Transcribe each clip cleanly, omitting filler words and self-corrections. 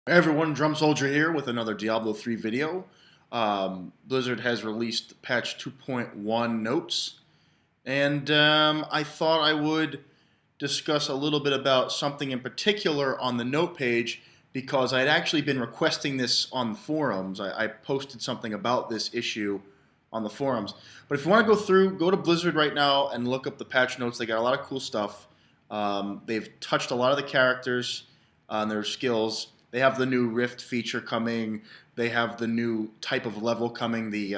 Hey everyone, Drum Soldier here with another Diablo 3 video. Blizzard has released patch 2.1 notes, and I thought I would discuss a little bit about something in particular on the note page because I'd actually been requesting this on the forums. I posted something about this issue on the forums. But if you want to go through, go to Blizzard right now and look up the patch notes. They got a lot of cool stuff. They've touched a lot of the characters on their skills. They have the new Rift feature coming. They have the new type of level coming. The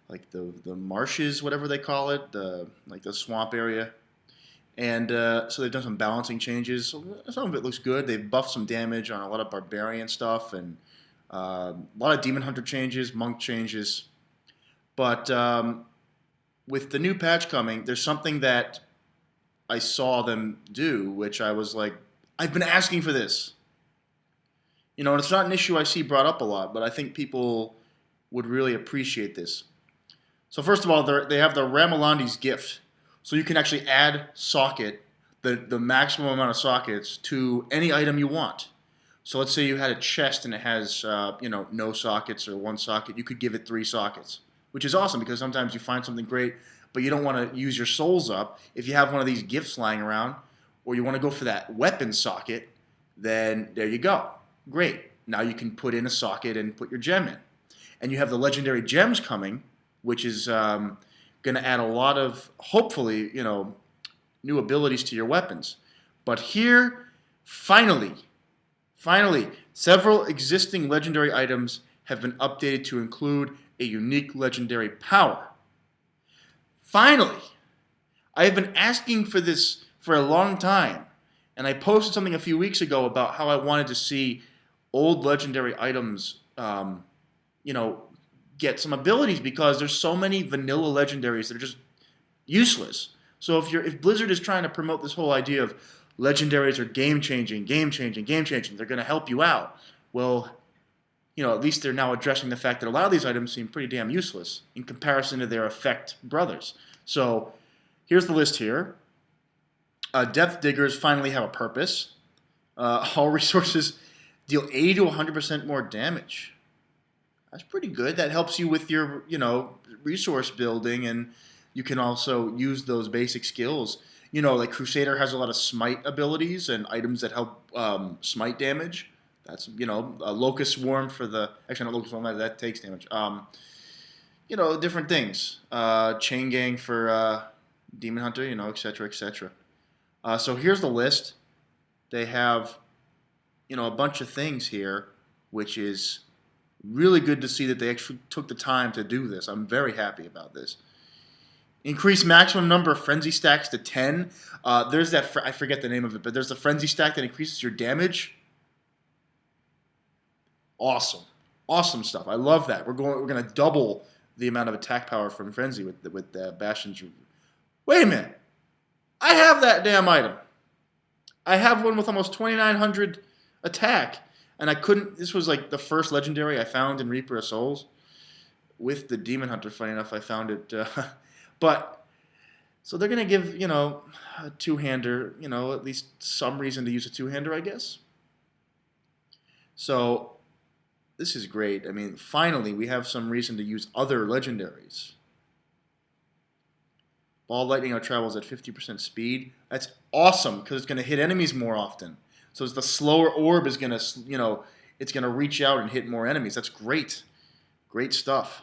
like the marshes, whatever they call it, like the swamp area. And so they've done some balancing changes. So some of it looks good. They've buffed some damage on a lot of barbarian stuff and a lot of demon hunter changes, monk changes. But with the new patch coming, there's something that I saw them do, which I was like, I've been asking for this. You know, and it's not an issue I see brought up a lot, but I think people would really appreciate this. So first of all, they have the Ramalandi's gift. So you can actually add socket, the maximum amount of sockets, to any item you want. So let's say you had a chest and it has no sockets or one socket. You could give it 3 sockets, which is awesome because sometimes you find something great, but you don't want to use your souls up. If you have one of these gifts lying around, or you want to go for that weapon socket, then there you go. Great. Now you can put in a socket and put your gem in. And you have the legendary gems coming, which is going to add a lot of, hopefully, new abilities to your weapons. But here, finally, several existing legendary items have been updated to include a unique legendary power. Finally! I have been asking for this for a long time. And I posted something a few weeks ago about how I wanted to see old legendary items, get some abilities because there's so many vanilla legendaries that are just useless. So if Blizzard is trying to promote this whole idea of legendaries are game changing, they're going to help you out. Well, at least they're now addressing the fact that a lot of these items seem pretty damn useless in comparison to their effect brothers. So here's the list here. Depth Diggers finally have a purpose. All resources deal 80 to 100% more damage. That's pretty good. That helps you with your, resource building, and you can also use those basic skills. Like Crusader has a lot of smite abilities and items that help smite damage. That's, a Locust Swarm for the... Actually, not Locust Swarm, that takes damage. Different things. Chain Gang for Demon Hunter, etc., etc. So here's the list. They have, a bunch of things here, which is really good to see that they actually took the time to do this. I'm very happy about this. Increase maximum number of frenzy stacks to 10. There's that, I forget the name of it, but there's the frenzy stack that increases your damage. Awesome. Awesome stuff. I love that. We're going to double the amount of attack power from frenzy with Bastion's. Wait a minute. I have that damn item. I have one with almost 2,900 attack, and I couldn't. This was like the first legendary I found in Reaper of Souls with the Demon Hunter. Funny enough, I found it. But so they're gonna give a two-hander, at least some reason to use a two-hander, I guess. So this is great. I mean, finally we have some reason to use other legendaries. Ball Lightning travels at 50% speed. That's awesome because it's going to hit enemies more often. So the slower orb is going to, it's going to reach out and hit more enemies. That's great. Great stuff.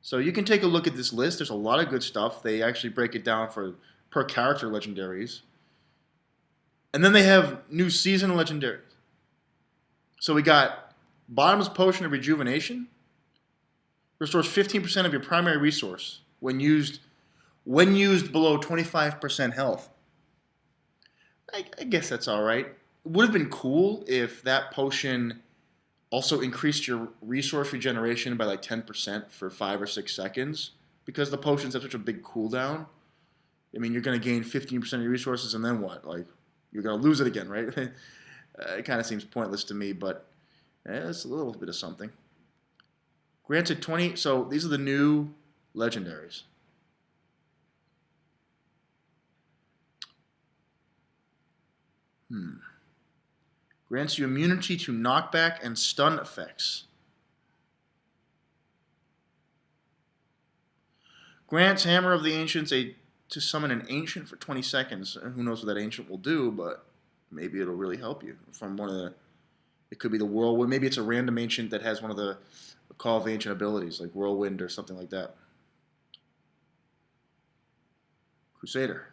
So you can take a look at this list. There's a lot of good stuff. They actually break it down for per character legendaries. And then they have new season legendaries. So we got Bottomless Potion of Rejuvenation. Restores 15% of your primary resource when used below 25% health. I guess that's all right. It would have been cool if that potion also increased your resource regeneration by like 10% for 5 or 6 seconds, because the potions have such a big cooldown. I mean, you're going to gain 15% of your resources, and then what? Like, you're going to lose it again, right? It kind of seems pointless to me, but it's a little bit of something. Granted 20, so these are the new legendaries. Grants you immunity to knockback and stun effects. Grants Hammer of the Ancients to summon an ancient for 20 seconds. Who knows what that ancient will do, but maybe it'll really help you. From one of the, it could be the Whirlwind. Maybe it's a random ancient that has one of the Call of Ancient abilities, like Whirlwind or something like that. Crusader.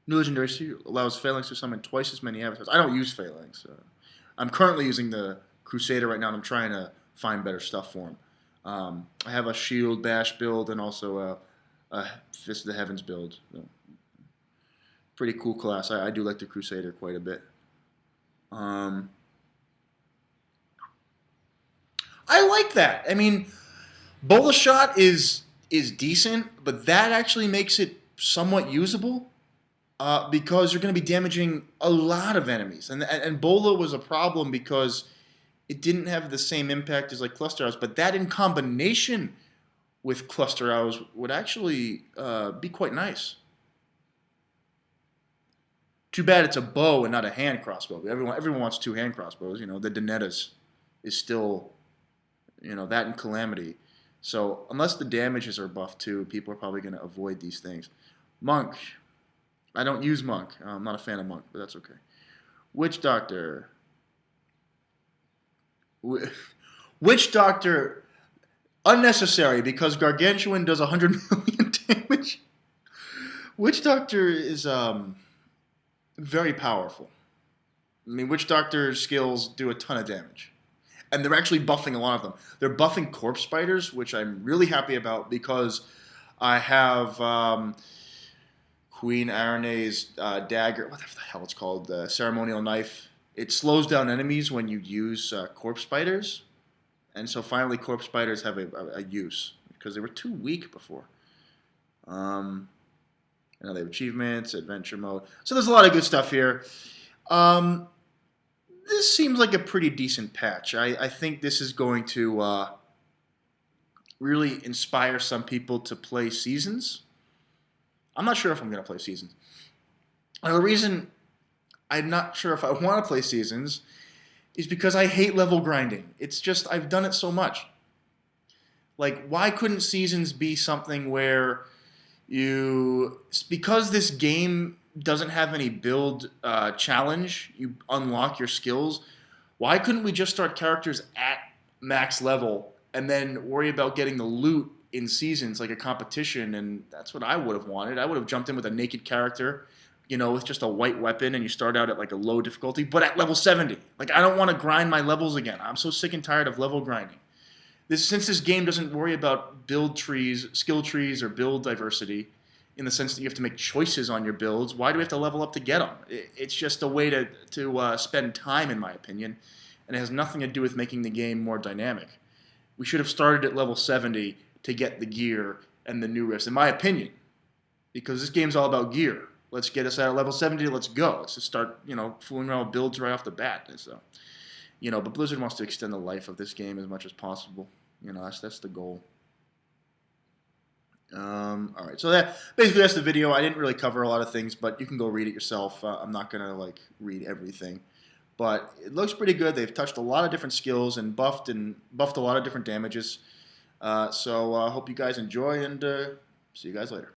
New Legendary Seal allows Phalanx to summon twice as many avatars. I don't use Phalanx. I'm currently using the Crusader right now, and I'm trying to find better stuff for him. I have a Shield Bash build and also a Fist of the Heavens build. Pretty cool class. I do like the Crusader quite a bit. I like that. I mean, Bola Shot is decent, but that actually makes it somewhat usable. Because you're going to be damaging a lot of enemies. And Bola was a problem because it didn't have the same impact as like Cluster Arrows, but that in combination with Cluster Arrows would actually be quite nice. Too bad it's a bow and not a hand crossbow. Everyone wants 2 hand crossbows. You know, the Donettas is still, you know, that and Calamity. So unless the damages are buffed too, people are probably going to avoid these things. Monk. I don't use Monk. I'm not a fan of Monk, but that's okay. Witch Doctor. Witch Doctor, unnecessary because Gargantuan does 100 million damage. Witch Doctor is very powerful. I mean, Witch Doctor skills do a ton of damage. And they're actually buffing a lot of them. They're buffing Corpse Spiders, which I'm really happy about because I have... Queen Arane's dagger, what the hell it's called, the ceremonial knife. It slows down enemies when you use corpse spiders, and so finally corpse spiders have a use because they were too weak before. You know, they have achievements, adventure mode, so there's a lot of good stuff here. This seems like a pretty decent patch. I think this is going to really inspire some people to play Seasons. I'm not sure if I'm going to play Seasons. And the reason I'm not sure if I want to play Seasons is because I hate level grinding. It's just, I've done it so much. Like, why couldn't Seasons be something where because this game doesn't have any build challenge, you unlock your skills, why couldn't we just start characters at max level and then worry about getting the loot in Seasons like a competition? And that's what I would have wanted. I would have jumped in with a naked character, you know, with just a white weapon, and you start out at like a low difficulty, but at level 70. Like, I don't want to grind my levels again. I'm so sick and tired of level grinding. Since this game doesn't worry about build trees, skill trees, or build diversity, in the sense that you have to make choices on your builds, why do we have to level up to get them? It's just a way to spend time, in my opinion, and it has nothing to do with making the game more dynamic. We should have started at level 70 to get the gear and the new risks, in my opinion, because this game's all about gear. Let's get us at level 70. Let's go. Let's just start, you know, fooling around with builds right off the bat. So, you know, but Blizzard wants to extend the life of this game as much as possible. You know, that's the goal. All right, so that's the video. I didn't really cover a lot of things, but you can go read it yourself. I'm not gonna like read everything, but it looks pretty good. They've touched a lot of different skills and buffed a lot of different damages. So I hope you guys enjoy, and see you guys later.